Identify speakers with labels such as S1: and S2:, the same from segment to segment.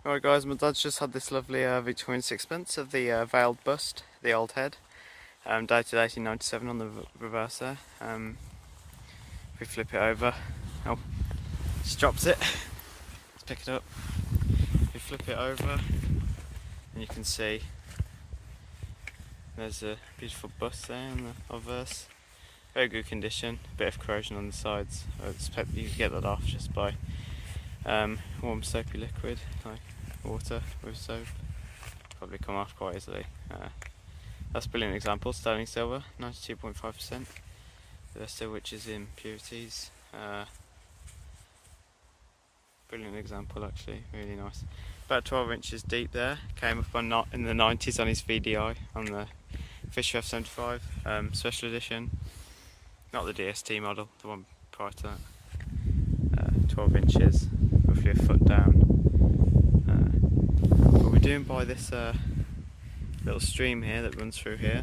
S1: Alright guys, my dad's just had this lovely Victorian sixpence of the veiled bust, the old head, dated 1897 on the reverse there. If we flip it over, oh, just drops it, let's pick it up. If we flip it over, and you can see there's a beautiful bust there on the obverse. Very good condition, a bit of corrosion on the sides. I expect you can get that off just by warm soapy liquid like water with soap. Probably come off quite easily. That's a brilliant example. Sterling silver, 92.5%. There's still witches impurities. Brilliant example actually, really nice. About 12 inches deep there. Came up on in the 90s on his VDI on the Fisher F75 special edition. Not the DST model, the one prior to that. 12 inches, roughly a foot down. What we're doing by this little stream here that runs through here,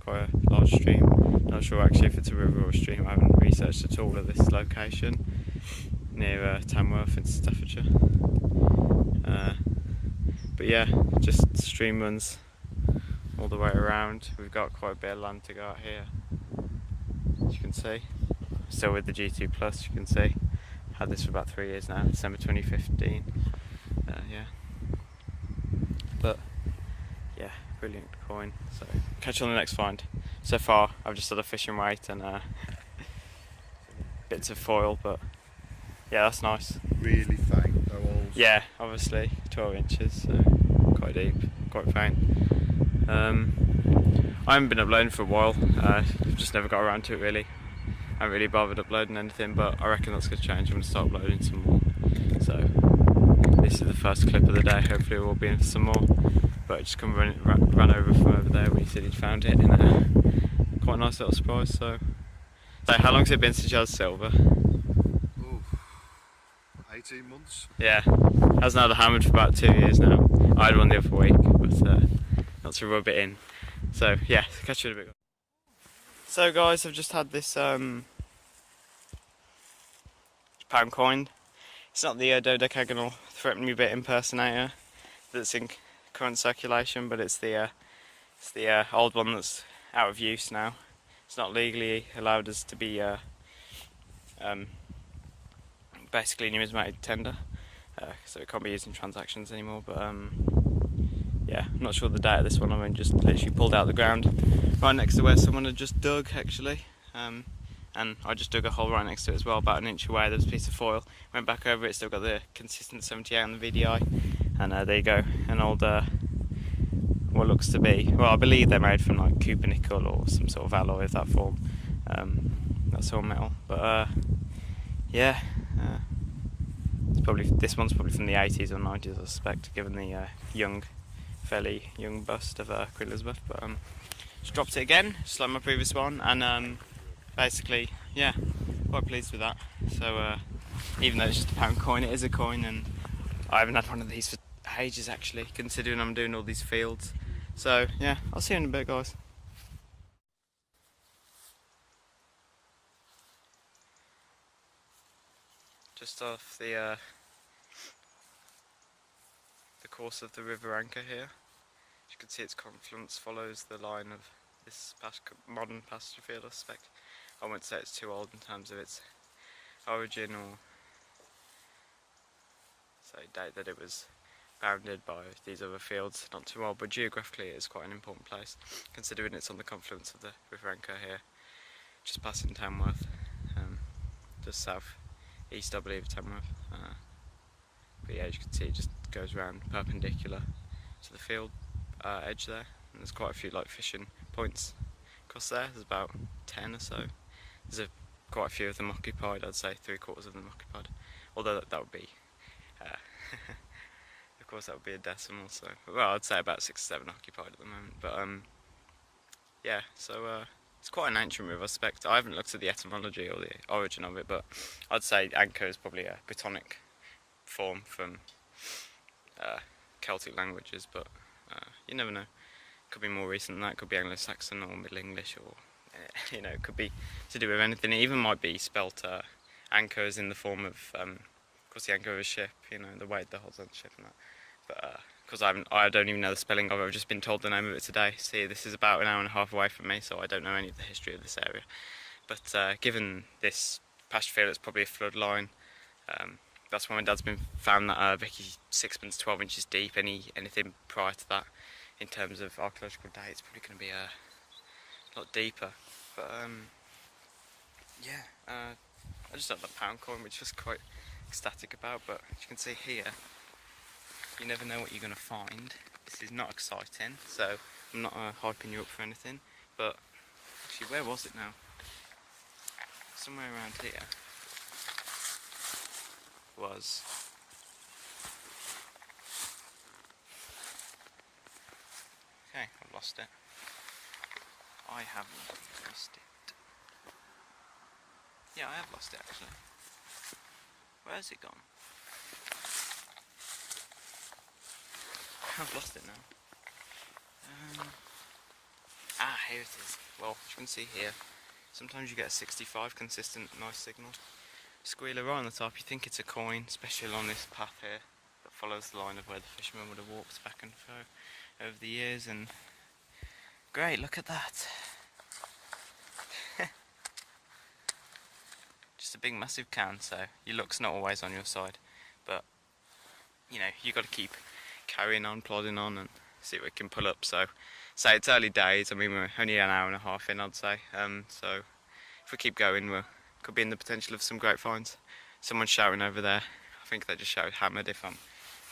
S1: quite a large stream. Not sure actually if it's a river or a stream, I haven't researched at all at this location, near Tamworth in Staffordshire. But yeah, just stream runs all the way around. We've got quite a bit of land to go out here, as you can see. Still with the G2 Plus, you can see. Had this for about 3 years now, December 2015. Yeah. But yeah, brilliant coin. So catch you on the next find. So far, I've just had a fishing weight and bits of foil, but yeah, that's nice.
S2: Really faint, no holes.
S1: Yeah, obviously 12 inches, so quite deep, quite faint. I haven't been uploading for a while. I've just never got around to it really. I haven't really bothered uploading anything, but I reckon that's going to change. I'm going to start uploading some more. So this is the first clip of the day. Hopefully we'll be in for some more. But I just come ran over from over there when he said he'd found it in a quite a nice little surprise. So how long's it been since you had silver?
S2: Ooh, 18 months.
S1: Yeah, hasn't had a hammered for about 2 years now. I had one the other week, but not to rub it in. So yeah, catch you in a bit. So guys, I've just had this pound coin. It's not the dodecagonal threatening bit impersonator that's in current circulation, but it's the old one that's out of use now. It's not legally allowed us to be basically numismatic tender, so it can't be used in transactions anymore. But yeah, I'm not sure the date of this one. I mean, just literally pulled out of the ground right next to where someone had just dug actually, and I just dug a hole right next to it as well, about an inch away. There's a piece of foil, went back over it, still got the consistent 78 on the VDI, and there you go, an old what looks to be, well I believe they're made from like copper nickel or some sort of alloy of that form, that's all metal, but yeah, this one's probably from the 80s or 90s I suspect, given the fairly young bust of Queen Elizabeth. But just dropped it again, just like my previous one, and basically, yeah, quite pleased with that. So even though it's just a pound coin, it is a coin, and I haven't had one of these for ages actually, considering I'm doing all these fields. So yeah, I'll see you in a bit guys. Just off the course of the River Anchor here. As you can see, its confluence follows the line of this modern pasture field, I suspect. I wouldn't say it's too old in terms of its origin or say date that it was bounded by these other fields, not too old, but geographically it is quite an important place, considering it's on the confluence of the River Anchor here, just passing Tamworth, just south east I believe of Tamworth. But yeah, as you can see, it just goes around perpendicular to the field edge there, and there's quite a few like fishing points across there. There's about 10 or so. There's quite a few of them occupied. I'd say 3/4 of them occupied, although that would be of course that would be a decimal, so well I'd say about 6 or 7 occupied at the moment. But yeah, so it's quite an ancient river, I suspect. I haven't looked at the etymology or the origin of it, but I'd say Anchor is probably a Brittonic form from Celtic languages, but you never know. Could be more recent than that, could be Anglo-Saxon or Middle English, or you know, it could be to do with anything. It even might be spelt anchor as in the form of course the anchor of a ship, you know, the weight that holds on the ship and that. but because I don't even know the spelling of it. I've just been told the name of it today. See, this is about an hour and a half away from me, so I don't know any of the history of this area. But given this pasture field, it's probably a flood line. That's why my dad's been found that Vicky sixpence 12 inches deep. Anything prior to that, in terms of archaeological date, it's probably going to be a lot deeper. But yeah, I just have that pound coin, which I was quite ecstatic about. But as you can see here, you never know what you're going to find. This is not exciting, so I'm not hyping you up for anything. But actually, where was it now? Somewhere around here was. Okay, I've lost it. I haven't lost it. Yeah, I have lost it actually. Where has it gone? I've lost it now. Here it is. Well, as you can see here, sometimes you get a 65 consistent, nice signal. Squealer right on the top. You think it's a coin, especially along this path here that follows the line of where the fishermen would have walked back and forth over the years. And great, look at that. Just a big massive can, so your luck's not always on your side, but you know, you got to keep carrying on, plodding on, and see what we can pull up. So it's early days. I mean, we're only an hour and a half in, I'd say. So if we keep going, we could be in the potential of some great finds. Someone's shouting over there. I think they just shouted hammered, if I'm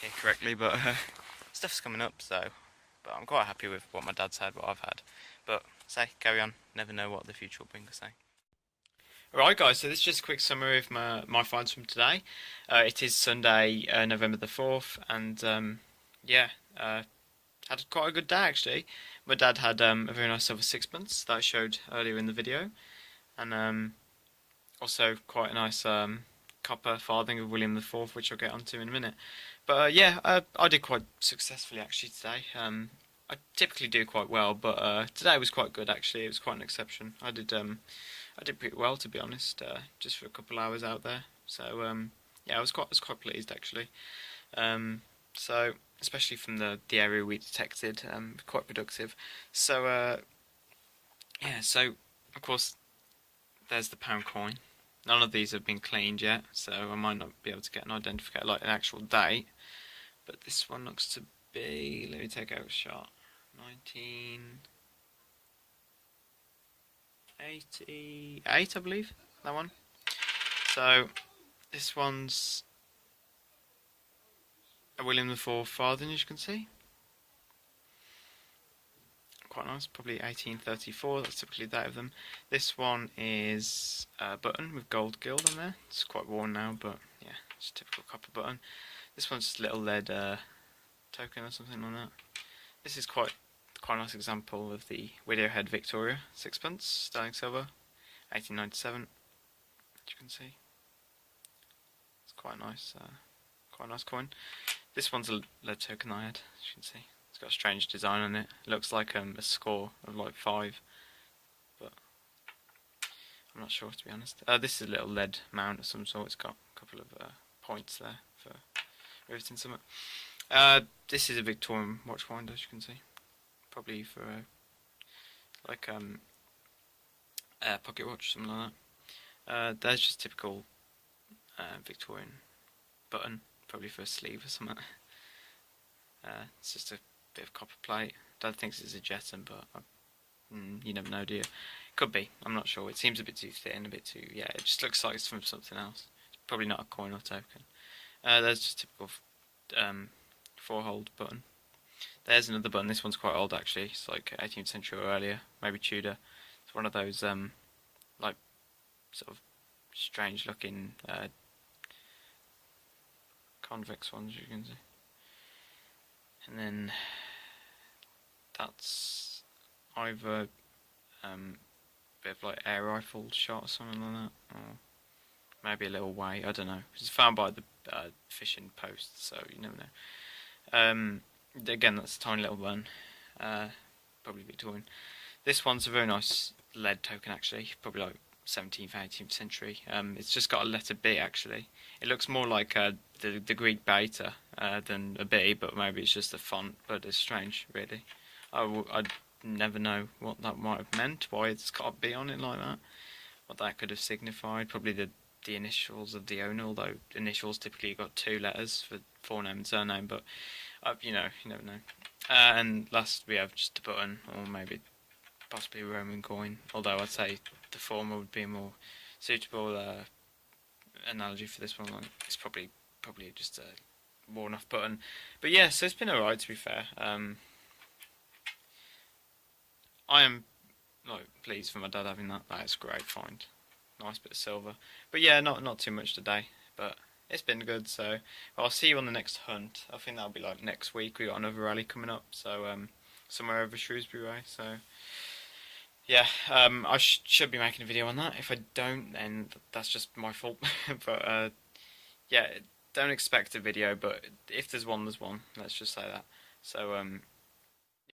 S1: here correctly, but stuff's coming up. So, but I'm quite happy with what my dad's had, what I've had. But say, carry on. Never know what the future will bring us. Say. Alright guys, so this is just a quick summary of my finds from today. It is Sunday, November the 4th, and yeah, had quite a good day actually. My dad had a very nice silver sixpence that I showed earlier in the video, and also quite a nice copper farthing of William the Fourth, which I'll get onto in a minute. But yeah, I did quite successfully actually today. I typically do quite well, but today was quite good actually. It was quite an exception. I did pretty well, to be honest, just for a couple hours out there. So yeah, I was quite pleased actually. So especially from the area we detected, quite productive. So yeah, so of course there's the pound coin. None of these have been cleaned yet, so I might not be able to get an identifier, like an actual date. But this one looks to be, let me take out a shot, 1988, I believe, that one. So this one's a William IV farthing, as you can see. Quite nice, probably 1834, that's typically that of them. This one is a button with gold gild on there. It's quite worn now, but yeah, it's a typical copper button. This one's just a little lead token or something like that. This is quite a nice example of the Widowhead Victoria sixpence, sterling silver, 1897. As you can see, it's quite a nice coin. This one's a lead token I had, as you can see. It's got a strange design on it. It looks like a score of like 5, but I'm not sure, to be honest. This is a little lead mount of some sort. It's got a couple of points there for riveting something. This is a Victorian watchwinder, as you can see. Probably for like a pocket watch, something like that. There's just typical Victorian button, probably for a sleeve or something. It's just a bit of copper plate. Dad thinks it's a Jetton, but you never know, do you? Could be, I'm not sure. It seems a bit too thin, a bit too, yeah, it just looks like it's from something else. It's probably not a coin or token. There's just typical 4-hold button. There's another button. This one's quite old actually. It's like 18th century or earlier, maybe Tudor. It's one of those like sort of strange looking convex ones, you can see. And then that's either a bit of like air rifle shot or something like that, or maybe a little way, I don't know. It's found by the fishing post, so you never know. Again, that's a tiny little one, probably Victorian. This one's a very nice lead token actually, probably like 17th, 18th century. It's just got a letter B actually. It looks more like a the Greek beta than a B, but maybe it's just the font. But it's strange, really. I'd never know what that might have meant. Why it's got a B on it like that. What that could have signified. Probably the initials of the owner. Although initials typically got 2 letters for forename and surname, but you know, you never know. And last we have just a button, or maybe possibly a Roman coin. Although I'd say the former would be a more suitable analogy for this one. Like, it's probably just a worn off button. But yeah, so it's been alright, to be fair. I am pleased for my dad having that. That is a great find. Nice bit of silver. But yeah, not too much today. But it's been good. So I'll see you on the next hunt. I think that'll be like next week. We got another rally coming up. So somewhere over Shrewsbury way. So yeah, I should be making a video on that. If I don't, then that's just my fault. But yeah, don't expect a video. But if there's one, there's one. Let's just say that. So